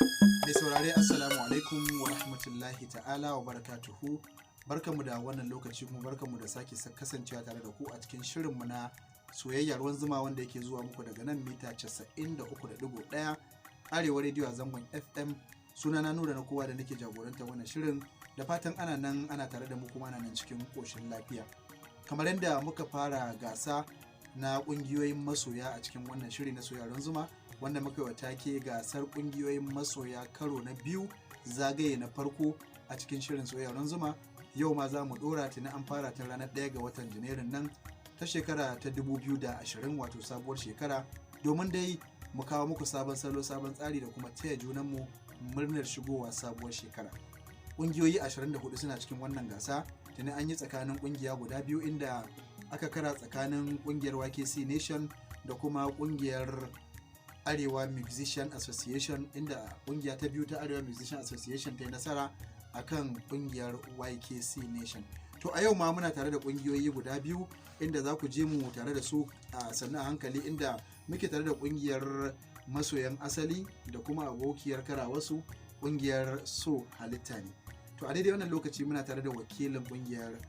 Mai saurare Assalamu alaikum wa rahmatullahi ta'ala wa barakatuhu. Barkanmu da wannan lokaci kuma barkanmu da sake kasancewa tare da ku a cikin shirinmu na soyayya ruwan zuma wanda yake zuwa muku daga nan mita 93.1 Arewa Radio a zangon FM. Sunana Nura na kowa da nake jagorantar wannan shirin, da fatan ana nan ana tare da mu kuma ana nan cikin koshin lafiya. Kamar yadda muka fara gasa na kungiyoyin masoya a cikin wannan shiri na soyayya ruwan zuma, wanda muka yi wa take gasar kungiyoyin masoya karo na biyu, zagaye na farko a cikin shirin soyayya ruwan zuma. Yau ma za mu dora tuni an fara ta ranar 1 ga watan Janairun nan ta shekara ta 2020, wato sabuwar shekara, domin dai mu kawo muku sabon salo, sabon tsari da kuma taya junanmu murnar shigowa sabuwar shekara. Ƙungiyoyi 24 suna cikin wannan gasa. Tuni an yi tsakanin ƙungiya guda biyu, inda aka kara tsakanin ƙungiyar YKC Nation da kuma ƙungiyar Arewa Musician Association, inda ƙungiya ta biyu ta Arewa Musician Association ta yi nasara akan ƙungiyar YKC Nation. To a yau ma muna tare da ƙungiyoyi guda biyu, inda za ku je mu tare da su a sannu a hankali, inda muke tare da ƙungiyar masoyan asali da kuma abokiyar karawasu ƙungiyar So Halitta ne. To a daidai wannan lokaci muna tare da wakilin ƙungiyar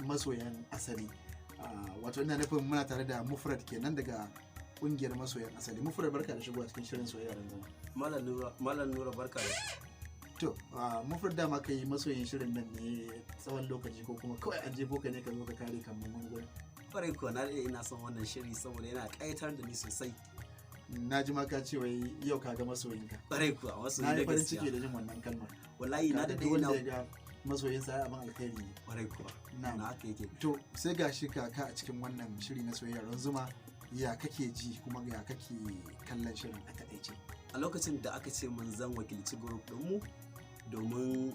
masoyan asali, wato ina nufin muna tare da Mufrad kenan daga ƙungiyar masoyan asali. Mufrad, barka da shigowa cikin shirin soyayya ran zama. Malam Nura barka da. To Mufrad, dama kai masoyin shirin nan ne tsawon lokaci ko kuma kawai an jefo ka ne ka zo ka kare kan wani gurin? Kwarai kuwa na daɗe ina son wannan shiri saboda yana ƙayatar da ni sosai. Na ji maka ce wai yau ka ga masoyinka. Kwarai kuwa masoyi na da yi farin gaskiya. ciki da jin wannan kalmar. Wallahi na daɗe wanda ya ina. ga masoyinsa ya abin alkhairi ne. Kwarai kuwa. Na'am. Na haka yake. To sai ga shi kaka a cikin wannan shiri na soyayya ran zuma, ya kake ji kuma ya kake kallon shirin a taƙaice? A lokacin da aka ce mun zan wakilci group ɗinmu domin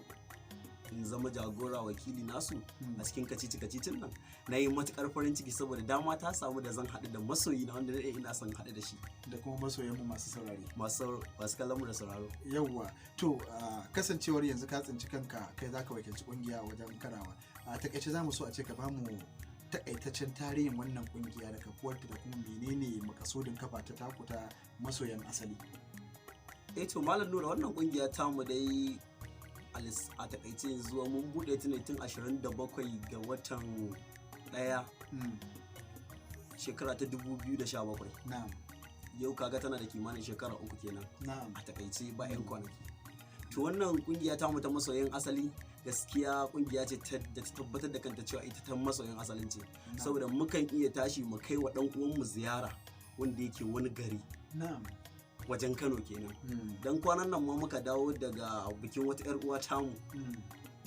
in zama jagora wakili nasu a cikin kacici-kacicin nan, na yi matuƙar farin ciki saboda dama ta samu da zan haɗu da masoyi na wanda daɗe ina son haɗu da shi. Da kuma masoyanmu masu saurare. Masu kallon mu da sauraro. Yawwa, to kasancewar yanzu ka tsinci kanka kai zaka wakilci kungiya wajen karawa, a takaice za mu so a ce ka bamu takaitaccen tarihin wannan kungiya da kafuwarta da kuma menene makasudin kafa ta taku ta masoyan asali. To Malam Nura, wannan kungiya tamu dai a takaice zuwa mun bude ta ne tun 27 ga watan 1 shekara ta 2017. Na'am. Yau kaga tana da kimanin shekara 3 kenan. Na'am. A takaice ba 'yan kwanaki. To wannan kungiya tamu ta masoyan asali gaskiya kungiya ce da ta tabbatar da kanta cewa ita ta masoyan asalin ce, saboda mukan iya tashi mu kai wa dan uwanmu ziyara wanda yake wani gari. Na'am. Wajen Kano kenan. Dan kwanan nan ma muka dawo daga bikin wata 'yar uwa tamu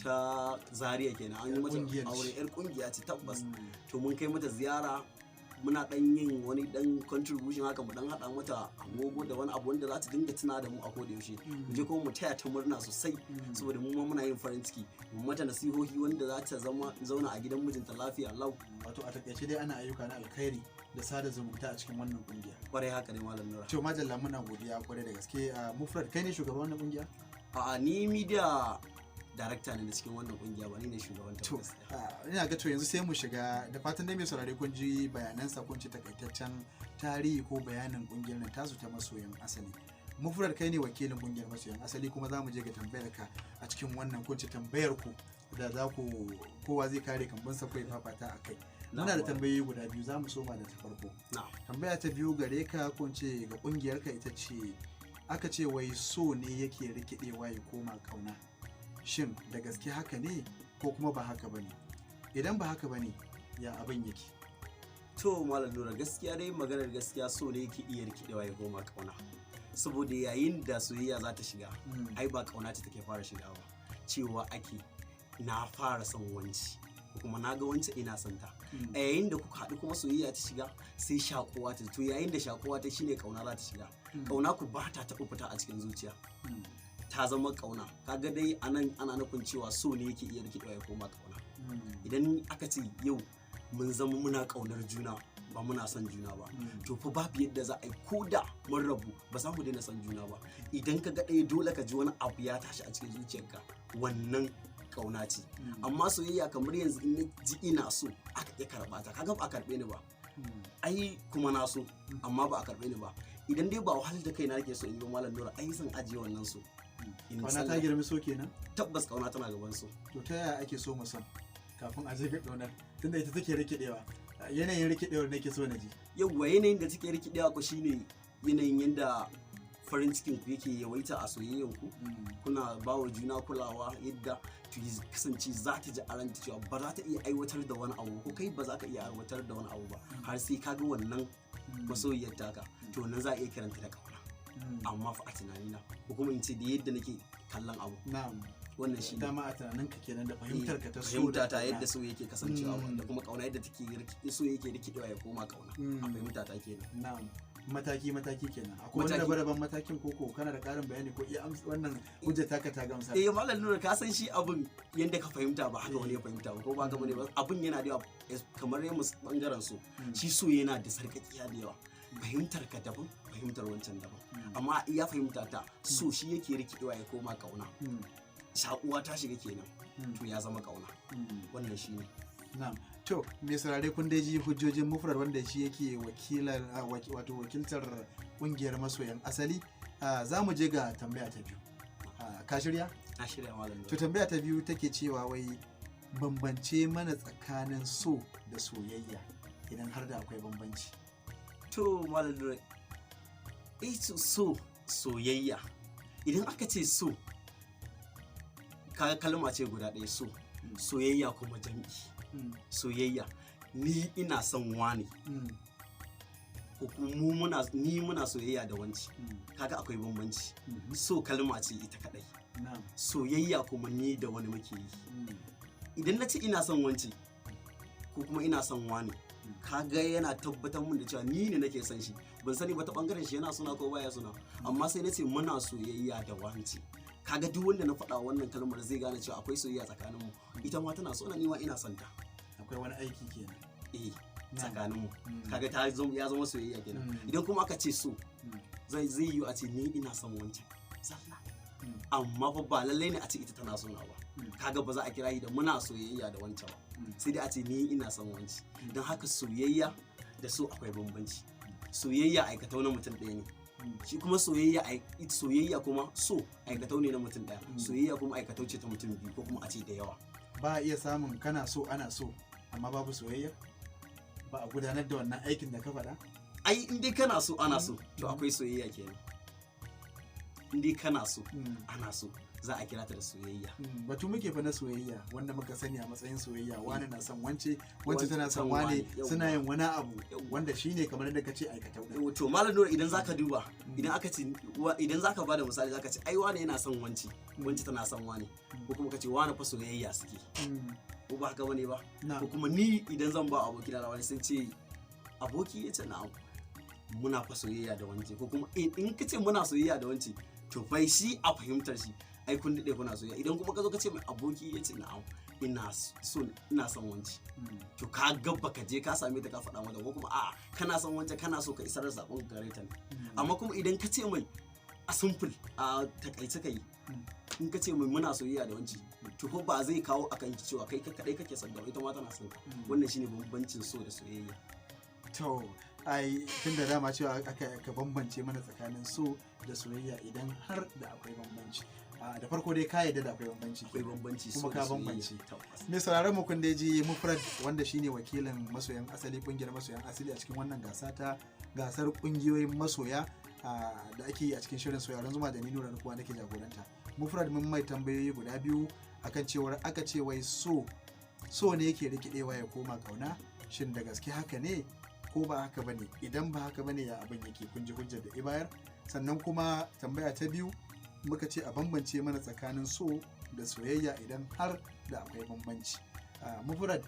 ta Zaria kenan, an yi mata aure, 'yar kungiya ce tabbas. To mun kai mata ziyara, muna dan yin wani dan contribution haka, mu dan hada mata agogo da wani abu wanda za ta dinga tuna da mu a koda yaushe. Mu je kuma mu taya ta murna sosai saboda mu ma muna yin farin ciki. Mu mata nasihohi wanda za ta zauna a gidan mijinta lafiya lau. Wato a takaice dai ana ayyuka na alkhairi da sada zumunta a cikin wannan kungiya. Kwarai haka ne Malam Nura. To majalla, muna godiya kwarai da gaske. Mufrad, kai ne shugaban wannan kungiya? A'a, ni media director ne da cikin wannan kungiya, ba ni ne shugaban ta. To ina ga to yanzu sai mu shiga, da fatan dai mai saurare kun ji bayanansa, kun ci takaitaccen tarihi ko bayanin kungiyar nan tasu ta masoyan asali. Mufrad, kai ne wakilin kungiyar masoyan asali, kuma za mu je ga tambayar ka a cikin wannan, kun ci tambayar ku da za ku kowa zai kare kambunsa ko ya fafata a kai. Muna da tambayoyi guda biyu, za mu soma da ta farko. Tambaya ta biyu gare ka, ko ce ga kungiyar ka, ita ce aka ce wai so ne yake rikidewa ya koma kauna. Shin da gaske haka ne ko kuma ba haka bane? Idan ba haka bane, ya abin yake? To Malam Nura, gaskiya dai maganar gaskiya, so ne yake iya rikidewa ya koma kauna. Saboda yayin da soyayya za ta shiga, ai ba kauna ce take fara shigawa. Cewa ake na fara son wanci, kuma na ga wancan ina son ta. A yayin da kuka haɗu kuma soyayya ta shiga, sai shakuwa ta. To yayin da shakuwa ta shine kauna za ta shiga. Kauna ku ba ta taɓa fita a cikin zuciya. Ta zama kauna. Kaga dai anan ana nufin cewa so ne yake iya rikidewa ya koma kauna. Idan aka ce yau mun zama muna kaunar juna, ba muna son juna ba, to fa babu yadda za a yi, ko da mun rabu ba za mu daina son juna ba. Idan ka ga ɗaya dole ka ji wani abu ya tashi a cikin zuciyarka, wannan kauna ce. Amma soyayya kamar yanzu in na ji ina so aka iya karɓa ta, kaga ba a karɓe ni ba, ai kuma na so amma ba a karɓe ni ba. idan dai ba wahalar da kaina nake so in yi malam Nura ai zan ajiye wannan so kauna ta girmi so kenan. Tabbas kauna tana gaban so. To ta yaya ake so mu san kafin a je ga kaunar tunda ita take rikidewa, yanayin rikidewar nake so na ji. Yawwa yanayin da take rikidewa ko shine yanayin yanda farin cikin ku yake yawaita a soyayyan ku, kuna ba wa juna kulawa yadda to kasance za ta ji a ranta cewa ba za ta iya aiwatar da wani abu ko kai ba za ka iya aiwatar da wani abu ba har sai ka ga wannan masoyiyar taka, to nan za a iya kiranta da kauna. Amma fa a tunanina ko kuma in ce da yadda nake kallon abu. Na'am. Wannan shi dama a tunaninka kenan da fahimtar ka ta so fahimta ta yadda so yake kasancewa da kuma kauna yadda take so yake rikidewa ya koma kauna. A fahimta ta kenan. Na'am. Mataki kenan. Akwai wani daban matakin koko kana da karin bayani ko iya wannan hujja taka ta gamsa. Malam Nura ka san shi abun yanda ka fahimta ba haka wani ya fahimta ba ko ba gaba ne ba, abun yana da yawa kamar yamma bangaren so shi so yana da sarkakiya da yawa. Fahimtar ka daban, fahimtar wancan daban, amma iya fahimta ta so shi yake rikidewa ya koma kauna. Shakuwa ta shiga kenan to ya zama kauna. Wannan shi ne. Na'am. To me saurare kun dai ji hujjojin Mufrad wanda shi yake wakiltar kungiyar masoyan asali. Za mu je ga tambaya ta biyu. Ka shirya? Na shirya malam. To tambaya ta biyu take cewa wai bambance mana tsakanin so da soyayya idan har da akwai bambanci. To malam Nura, so soyayya idan aka ce so kalma ce guda ɗaya so, soyayya kuma jam'i. Soyayya ni ina son wani ko kuma ni muna soyayya da wanci, kaga akwai bambanci. So kalma ce ita kadai, soyayya kuma ni da wani muke yi. Idan na ce ina son wanci ko kuma ina son wani, kaga yana tabbatar mun da cewa ni ne nake son shi. Ban sani ba ta bangaren shi yana suna ko baya suna, amma sai na ce muna soyayya da wanci, kaga duk wanda na faɗa wannan kalmar zai gane cewa akwai soyayya tsakaninmu. Ita ma tana so na, ni ma ina son ta. Akwai wani aiki kenan tsakaninmu, kaga ya zama soyayya kenan. Idan kuma aka ce so zai yi a ce ni ina son wancan sallah, amma fa ba lallai ne a ce ita tana sona ba. Kaga ba za a kira shi da muna soyayya da wancan ba, sai dai a ce ni ina son wanci. Don haka soyayya da so akwai bambanci. Soyayya aikatau na mutum ɗaya ne, shi kuma soyayya kuma so aikatau ne na mutum ɗaya. Soyayya kuma aikatau ce ta mutum biyu ko kuma a ce da yawa. Ba a iya samun kana so ana so amma babu soyayya, ba a gudanar da wannan aikin da ka faɗa. Ai in dai kana so ana so to akwai soyayya kenan. In dai kana so ana so za a kira ta da soyayya. Batu muke fa na soyayya wanda muka sani a matsayin soyayya, wani na son wance tana son wane, suna yin wani abu wanda shine kamar da kace aikatau da. To malam Nura, idan zaka duba, idan zaka bada misali zaka ce ai wane yana son wance tana son wane, ko kuma kace wane fa soyayya suke, ko ba haka bane ba. Ko kuma ni idan zan ba aboki na wani sun ce aboki ya ce na'am muna fa soyayya da wance, ko kuma in kace muna soyayya da wance to bai shi a fahimtar shi ai kun dade kuna soyayya. Idan kuma ka zo ka ce mai aboki ya ce na'am ina son wanci, to ka ga baka je ka same ta ka faɗa mata, ko kuma a'a kana son wanci kana so ka isar da sakon gare ta ne. Amma kuma idan ka ce mai a simple a takaice kai, in ka ce mai muna soyayya da wanci, to ko ba zai kawo akan ki cewa kai kadai kake son da ita ma tana son ka. Wannan shine bambancin so da soyayya. To ai tun da dama cewa aka bambance mana tsakanin so da soyayya idan har da akwai bambanci. Da farko dai ka yadda da akwai bambanci kuma ka bambance. Me sauraron mu kun dai ji Mufrad wanda shine wakilin masoyan asali, kungiyar masoyan asali a cikin wannan gasar kungiyoyin masoya da ake yi a cikin shirin Soyayyar Zuma da ni Nura Nukuwa nake jagoranta. Mufrad mun mai tambayoyi guda biyu akan cewar aka ce wai so ne yake rikidewa ya koma kauna, shin da gaske haka ne ko ba haka bane? Idan ba haka bane ya abin yake, kun ji hujjar da ibayar. Sannan kuma tambaya ta biyu muka ce a bambance mana tsakanin so da soyayya idan har da akwai bambanci. Mufrad,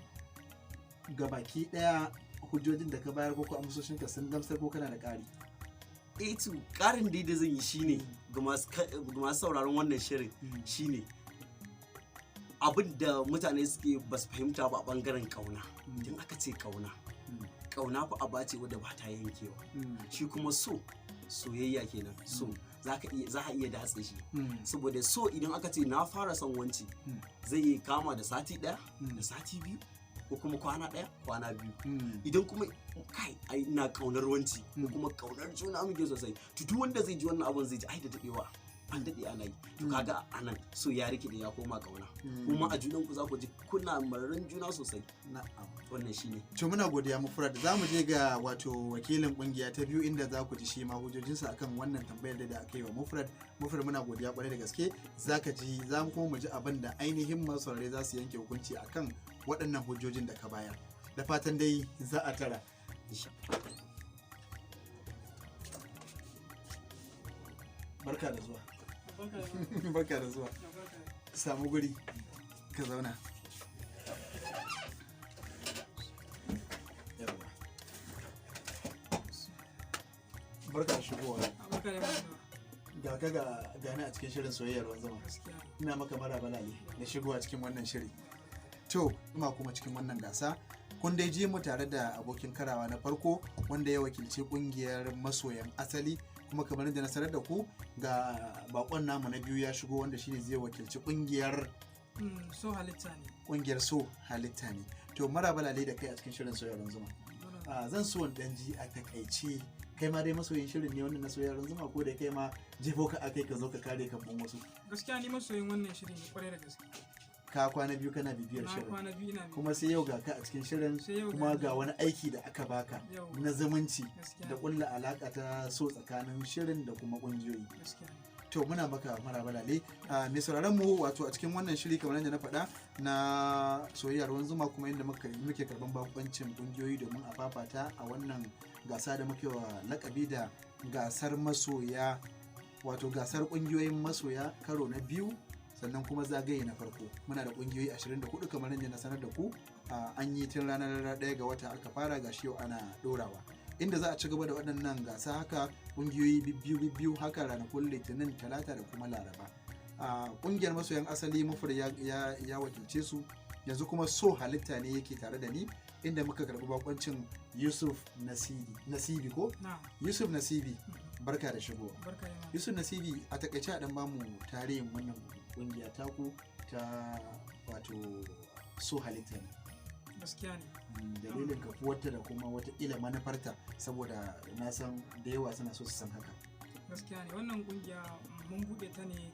gabaki daya hujjojin da ka bayar ko amsoshin ka sun gamsar ko kana da ƙari? To ƙarin da zan yi shine ga masu sauraron wannan shirin shine abin da mutane suke ba su fahimta ba a bangaren kauna. Idan aka ce kauna fa aba ce wadda ba ta yankewa. Shi kuma so soyayya kenan. So za a iya datse shi, saboda so idan aka ce na fara son wanci zai yi kama da sati ɗaya da sati biyu ko kuma kwana ɗaya kwana biyu idan kuma kai ai ina kaunar wanci ko kuma kaunar juna muke sosai to duk wanda zai ji wannan abun zai ji ai da dadewa an dade ana yi to kaga anan so ya rike da ya koma kauna kuma a junan ku za ku ji kuna mararin juna sosai na'am wannan shine to muna godiya Mufrad za mu je ga wato wakilin kungiya ta biyu inda za ku ji shi ma hujojinsa akan wannan tambayar da aka yi wa Mufrad muna godiya kwarai da gaske zaka ji za mu kuma mu ji abin da ainihin masu saurare za su yanke hukunci akan waɗannan hujjojin da ka bayar da fatan dai za a tara barka da zuwa barka da zuwa samu guri ka zauna barka da shigowa ga ka ga gani a cikin shirin soyayyar wanzama ina maka maraba lale da shigowa cikin wannan shiri to kuma cikin wannan gasa kun dai ji mu tare da abokin karawa na farko wanda ya wakilci kungiyar masoyan asali kuma kamar da na sanar da ku ga bakon namu na biyu ya shigo wanda shine zai wakilci kungiyar so halitta ne kungiyar so halitta ne to maraba lale da kai a cikin shirin soyayyar zuma zan so dan ji a takaice kai ma dai masoyin shirin ne wannan na soyayyar zuma ko da kai ma jefo ka akai ka zo ka kare kan wasu gaskiya ni masoyin wannan shirin ne kwarai da gaske ka kwana biyu kana bibiyar shirin kuma sai yau ga ka a cikin shirin kuma ga wani aiki da aka baka na zumunci da kulla alaka ta so tsakanin shirin da kuma kungiyoyi to muna maka maraba lale mai sauraron mu wato a cikin wannan shiri kamar yadda na faɗa na soyayyar ruwan zuma kuma inda muke karban bakoncin kungiyoyi domin a fafata a wannan gasa da muke wa lakabi da gasar masoya wato gasar kungiyoyin masoya karo na biyu sannan kuma zagaye na farko muna da kungiyoyi 24 kamar yadda na sanar da ku an yi tun ranar 1 ga wata aka fara gashi yau ana dorawa inda za a ci gaba da waɗannan gasa haka kungiyoyi biyu haka ranakun litinin talata da kuma laraba kungiyar masoyan asali mufur ya wakilce su yanzu kuma so halitta ne yake tare da ni inda muka karɓi bakoncin Yusuf Nasibi ko Yusuf Nasibi barka da shigo Yusuf Nasibi a takaice a dan bamu tarihin wannan kungiya taku ta wato so halitta ne gaskiya ne dalilin kafuwarta da kuma wata ila manufarta saboda na san da yawa suna so su san haka gaskiya ne wannan kungiya mun bude ta ne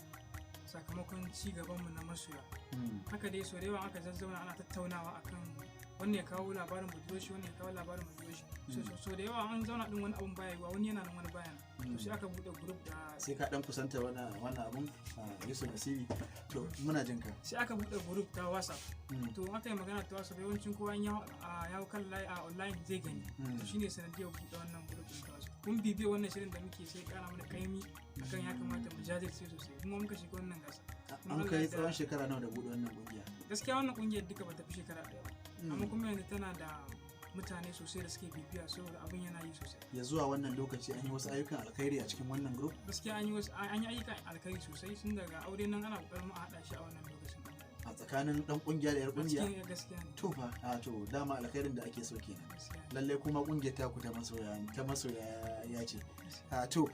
sakamakon ci gabanmu na masoya haka dai so da yawa aka zazzauna ana tattaunawa akan wannan ya kawo labarin budurwashi wannan ya kawo labarin budurwashi so da yawa an zauna din wani abun baya yiwa wani yana nan wani bayan to sai aka bude group da sai ka dan kusanta wannan abun Yusuf Nasibi to muna jin ka sai aka bude group ta WhatsApp to aka yi magana ta WhatsApp yawancin kowa ya hau kan online zai gani to shine sanadiyar bude wannan group din ta WhatsApp kun bibiye wannan shirin da muke sai kana mana kaimi akan ya kamata mu jajirce sosai kuma muka shiga wannan gasa an kai tsawon shekara nawa da bude wannan kungiya gaskiya wannan kungiyar duka bata fi shekara ɗaya ba amma kuma yanzu tana da mutane sosai da suke bibiya saboda abin yana yi sosai ya zuwa wannan lokaci an yi wasu ayyukan alkhairi a cikin wannan group gaskiya an yi ayyukan alkhairi sosai sun daga aure nan ana kokarin a hada shi a wannan lokacin a tsakanin dan kungiya da yar kungiya gaskiya ne to fa to dama alkhairin da ake so kenan lalle kuma kungiyar taku ta masoya ya ce to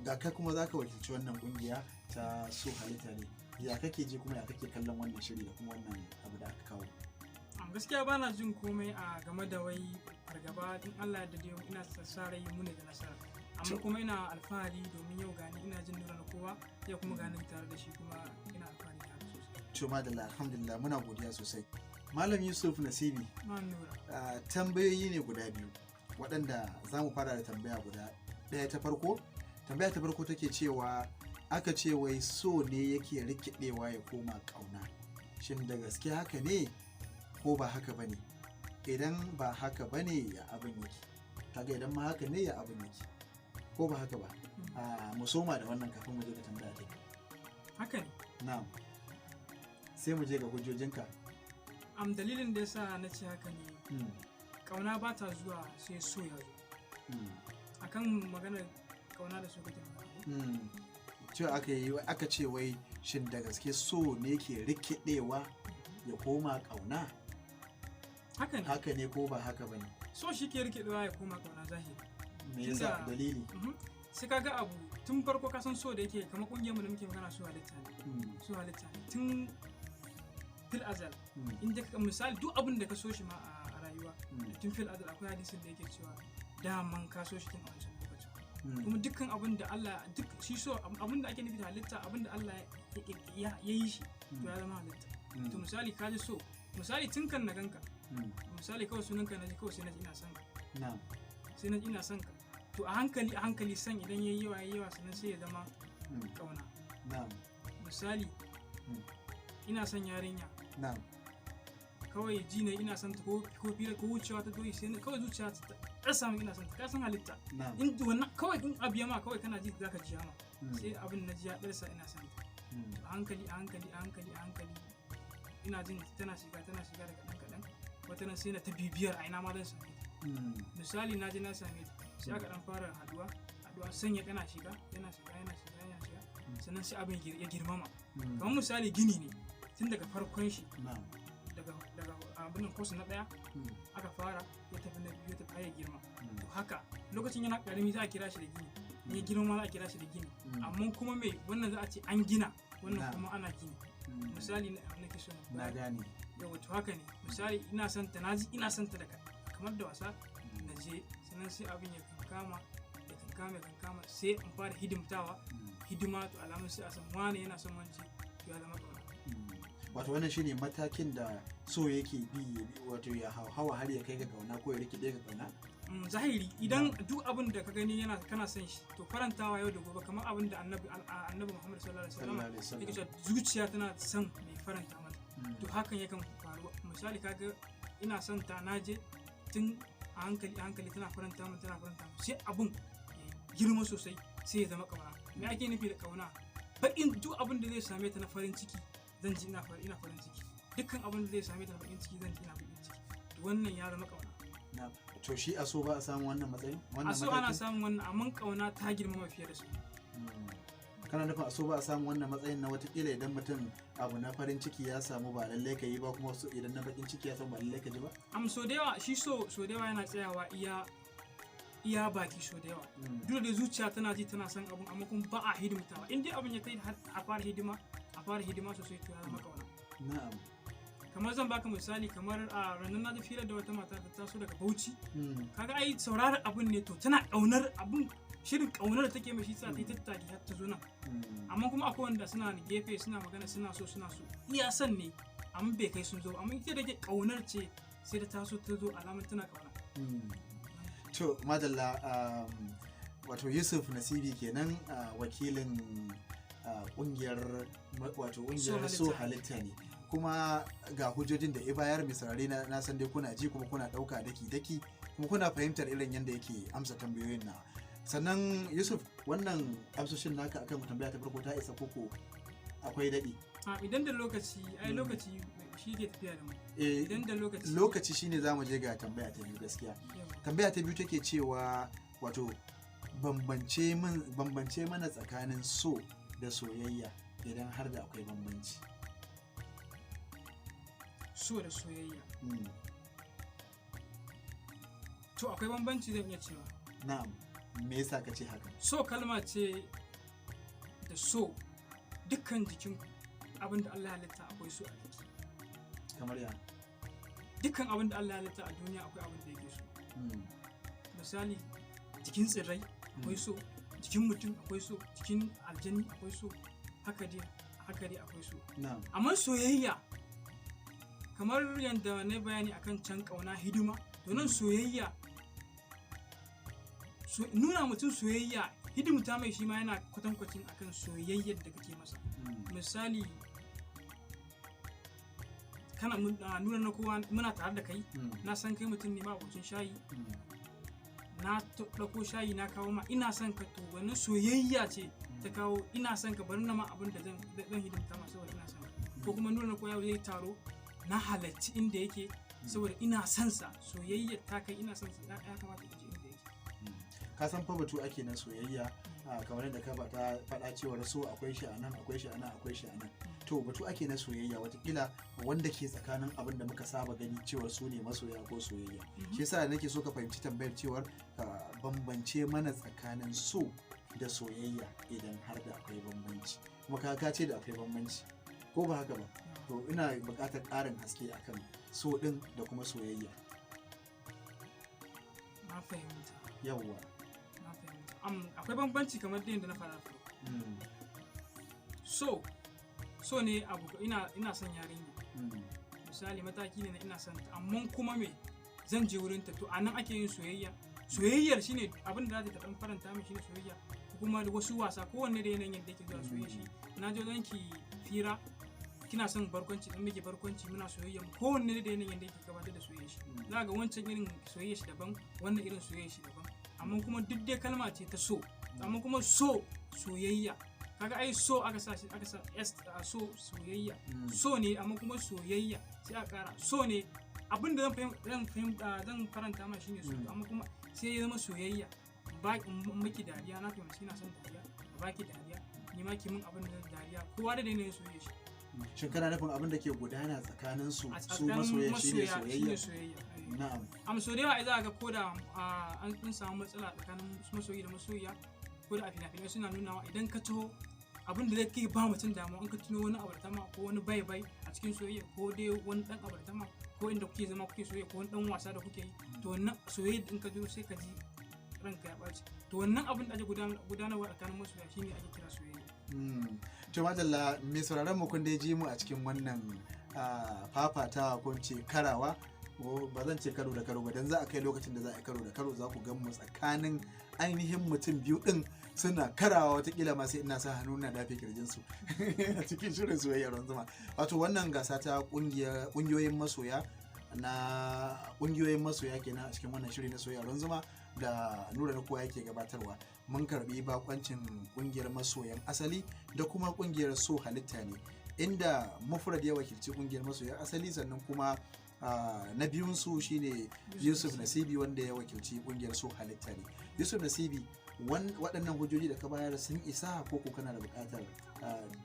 ga ka kuma zaka wakilci wannan kungiya ta so halitta ne ya kake ji kuma ya kake kallon wannan shiri da kuma wannan abu da aka kawo gaskiya bana jin komai a game da wai fargaba in Allah da dai ina sa rai mu ne da nasara amma kuma ina alfahari domin yau gani ina jin nuna na kowa yau kuma gani tare da shi kuma ina alfahari da sosai to madalla alhamdulillah muna godiya sosai Malam Yusuf Nasibi tambayoyi ne guda biyu waɗanda za mu fara da tambaya guda ɗaya ta farko take cewa aka ce wai so ne yake rikidewa ya koma ƙauna shin da gaske haka ne ko ba haka bane idan ba haka bane ya abin yake kaga idan ma haka ne ya abin yake ko ba haka ba mu soma da wannan kafin mu je ga tambaya ta haka ne na'am sai mu je ga hujjojinka dalilin da yasa na ce haka ne kauna ba ta zuwa sai so ya zo akan maganar kauna da so kake magana cewa aka ce wai shin da gaske so ne ke rikidewa ya koma kauna haka ne ko ba haka bane so shi ke rikidewa ya koma kauna zahiri me yasa dalili sai kaga abu tun farko ka san so da yake kamar kungiyar mu da muke magana so halitta ne tun fil azal inda misali duk abin da ka so shi ma a rayuwa tun fil azal akwai hadisin da yake cewa daman ka so shi tun a wancan lokacin kuma dukkan abin da Allah duk shi so abin da ake nufi da halitta abin da Allah ya yi shi to ya zama halitta to misali ka ji so misali tun kan na ganka misali kawai sunanka na ji kawai sai na ji ina son ka sai na ji ina son ka to a hankali san idan yayi yawa sannan sai ya zama kauna misali ina son yarinya kawai ji ne ina son ta ko fira ko wucewa ta doyi sai kawai zuciya ta samu ina son ta ka san halitta in wannan kawai in abiya ma kawai kana ji zaka ji ma sai abin na ji ya darsa ina son ta a hankali ina jin tana shiga da kadan wata nan sai na ta bibiyar a ina ma zan same ta misali na je na same ta sai aka dan fara haduwa sanya kana shiga yana shiga sannan sai abin ya girmama kamar misali gini ne tun daga farkon shi daga abin nan kosu na daya aka fara ya tafi na biyu ta fara girma to haka lokacin yana karami za a kira shi da gini ya girma za a kira shi da gini amma kuma mai wannan za a ce an gina wannan kuma ana gini misali na ke so na gane yawa to haka ne misali ina son ta daga kamar da wasa na je sannan sai abin ya kankama sai in fara hidima to alamun sai a san wani yana son wance ya zama kauna wato wannan shine matakin da so yake bi wato ya hawa har ya kai ga kauna ko ya rikide ga kauna zahiri idan duk abin da ka gani kana son shi to farantawa yau da gobe kamar abin da annabi Muhammad sallallahu alaihi wasallam yake cewa zuciya tana son mai faranta mata to hakan yakan faru misali kaga ina son ta naje tun a hankali tana faranta min sai abun girma sosai sai ya zama kauna me ake nufi da kauna bakin duk abin da zai same ta na farin ciki zan ji ina farin ciki dukkan abin da zai same ta na bakin ciki zan ji ina bakin ciki to wannan ya zama kauna to shi a so ba a samu wannan matsayin a so ana samun wannan amma kauna ta girma fiye da su kana nufin a so ba a samu wannan matsayin na watakila idan mutum abu na farin ciki ya samu ba lallai ka yi ba kuma idan na bakin ciki ya samu ba lallai ka ji ba so da yawa shi so da yawa yana tsayawa iya baki so da yawa duk da zuciya tana ji tana son abun amma kuma ba a hidimtawa in dai abin ya kai a fara hidima sosai to ya zama kauna na'am kamar zan baka misali kamar a ranar na fira da wata mata ta taso daga Bauchi kaga ai sauraron abun ne to tana kaunar abun shirin kaunar da take mai shi sa ta yi tattaki har ta zo nan amma kuma akwai wanda suna gefe suna magana suna so iya san ne amma bai kai sun zo amma ita da ke kaunar ce sai da taso ta zo alamar tana kauna to madalla wato Yusuf Nasibi kenan wakilin kungiyar so halitta ne kuma ga hujjojin da ya bayar mai saurare na san dai kuna ji kuma kuna dauka daki kuma kuna fahimtar irin yadda yake amsa tambayoyin na sannan Yusuf wannan amsoshin naka akan tambaya ta farko ta isa koko akwai dadi idan da lokaci lokaci shi ke tafiya da mu idan da lokaci shine zamu je ga tambaya ta biyu gaskiya tambaya ta biyu take cewa wato bambance mana tsakanin so da soyayya idan har da akwai bambanci so da soyayya to akwai bambanci zan iya cewa na'am me yasa ka ce haka so kalma ce da so dukkan jikin abin da Allah ya halitta akwai so a jiki kamar ya dukkan abin da Allah ya halitta a duniya akwai abin da yake so misali jikin tsirrai akwai so jikin mutum akwai so jikin aljanni akwai so haka dai akwai so amma soyayya kamar yadda na bayani akan can kauna hidima to nan soyayya nuna mutum soyayya hidimta mai shi ma yana kwatankwacin akan soyayyar da kake masa misali kana nuna na kowa muna tare da kai na san kai mutum ne ma abokin shayi na ɗauko shayi na kawo ma ina son ka to wannan soyayya ce ta kawo ina son ka bari na ma abin da zan hidimta ma saboda ina son ko kuma nuna ko yau zai taro na halarci inda yake saboda ina son sa soyayya ta kai ina son sa ya kamata in je inda yake ka san fa batu ake na soyayya kamar yadda ka faɗa cewa so akwai shi anan akwai shi anan akwai shi anan to batu ake na soyayya watakila wanda ke tsakanin abin da muka saba gani cewar su ne masoya ko soyayya shi yasa nake so ka fahimci tambayar cewar bambance mana tsakanin so da soyayya idan har da akwai bambanci kuma ka ce da akwai bambanci ko ba haka ba to ina buƙatar ƙarin haske akan so din da kuma soyayya. na fahimta Yawwa. na fahimta akwai bambanci kamar da yadda na faɗa so ne abu ina son yarinya misali mataki ne na ina son ta amma kuma me zan je wurin ta to anan ake yin soyayyar shine abin da za ta dan faranta min shine soyayya kuma da wasu wasa kowanne da yanayin yadda yake zuwa soyayya shi na je zan ki fira kina son barkwanci dan miki barkwanci muna soyayya kowanne da yanayin yadda yake gabatar da soyayya shi za ga wancan irin soyayya shi daban wannan irin soyayya shi daban amma kuma duk dai kalma ce ta so amma kuma soyayya kaga ai so aka sa s so soyayya so ne amma kuma soyayya sai a kara so ne abin da zan faranta ma shine so amma kuma sai ya zama soyayya ba miki dariya na fahimci ina son dariya ba ki dariya ni ma ki min abin da dariya kowa da ne soyayya shi shin kana nufin abin da ke gudana tsakanin su masoya shine soyayya na'am amma so da yawa za ga ko da an samu matsala tsakanin masoyi da masoyiya ko da a fina-finai suna nunawa idan ka taho abin da zai ba mutum damuwa in ka tuno wani abu da tama ko wani bai a cikin soyayya ko dai wani dan abu da tama ko inda kuke zama kuke soyayya ko wani dan wasa da kuke yi to wannan soyayya din ka zo sai ka ji ranka ya ɓaci to wannan abin da ake gudanarwa tsakanin masoya shine ake kira soyayya. To madalla mai sauraron mu kun dai ji mu a cikin wannan fafatawa ko ce karawa ba zan ce karo da karo ba dan za a kai lokacin da za a karo da karo za ku gan mu tsakanin ainihin mutum biyu din suna karawa watakila ma sai ina sa hannu na dafe kirjin su a cikin shirin soyayya ruwan zuma. Wato wannan gasa ta kungiyoyin masoya na kungiyoyin masoya kenan a cikin wannan shiri na soyayya ruwan zuma da Nura na kowa yake gabatarwa. Mun karbi bakoncin kungiyar masoyan asali da kuma kungiyar so halitta ne inda mufrad ya wakilci kungiyar masoyan asali sannan kuma na biyun su shine Yusuf Nasibi wanda ya wakilci kungiyar so halitta ne. Yusuf Nasibi waɗannan hujjoji da ka bayar sun isa ko ko kana da buƙatar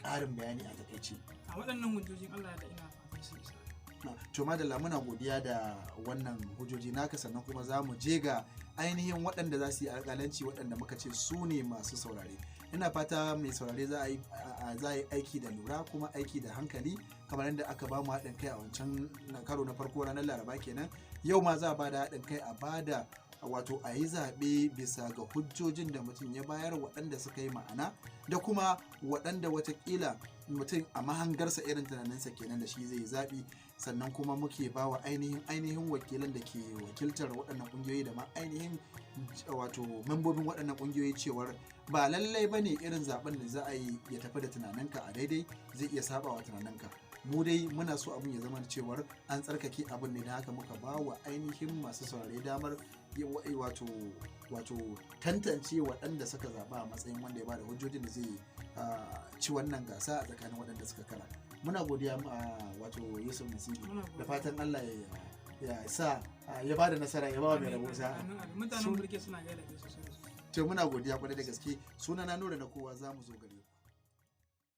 ƙarin bayani a takaice? A waɗannan hujjojin Allah da ina fatan sun isa. To madalla muna godiya da wannan hujjoji naka sannan kuma za mu je ga ainihin waɗanda za su yi alƙalanci waɗanda muka ce su ne masu saurare. Ina fata mai saurare za a yi aiki da lura kuma aiki da hankali kamar yadda aka ba mu haɗin kai a wancan karo na farko ranar Laraba kenan. Yau ma za a ba da haɗin kai a bada wato a yi zaɓe bisa ga hujjojin da mutum ya bayar waɗanda suka yi ma'ana da kuma waɗanda watakila mutum a mahangarsa irin tunaninsa kenan da shi zai yi zaɓi sannan kuma muke ba wa ainihin wakilan da ke wakiltar waɗannan ƙungiyoyi da ma ainihin wato membobin waɗannan ƙungiyoyi cewar ba lallai ba ne irin zaɓen da za a yi ya tafi da tunaninka a daidai zai iya saba wa tunaninka. Mu dai muna so abin ya zama cewar an tsarkake abin ne da haka muka ba wa ainihin masu saurare damar wato tantance waɗanda suka zaɓa a matsayin wanda ya bada hujjojin da zai ci wannan gasa a tsakanin waɗanda suka kara. Muna godiya wato Yusuf Nasibi da fatan Allah ya sa ya bada nasara ya ba mai rabo sa'a. Mutanen burke suna gaida da sosai. To muna godiya kwarai da gaske sunana Nura na kowa za mu zo gare ku.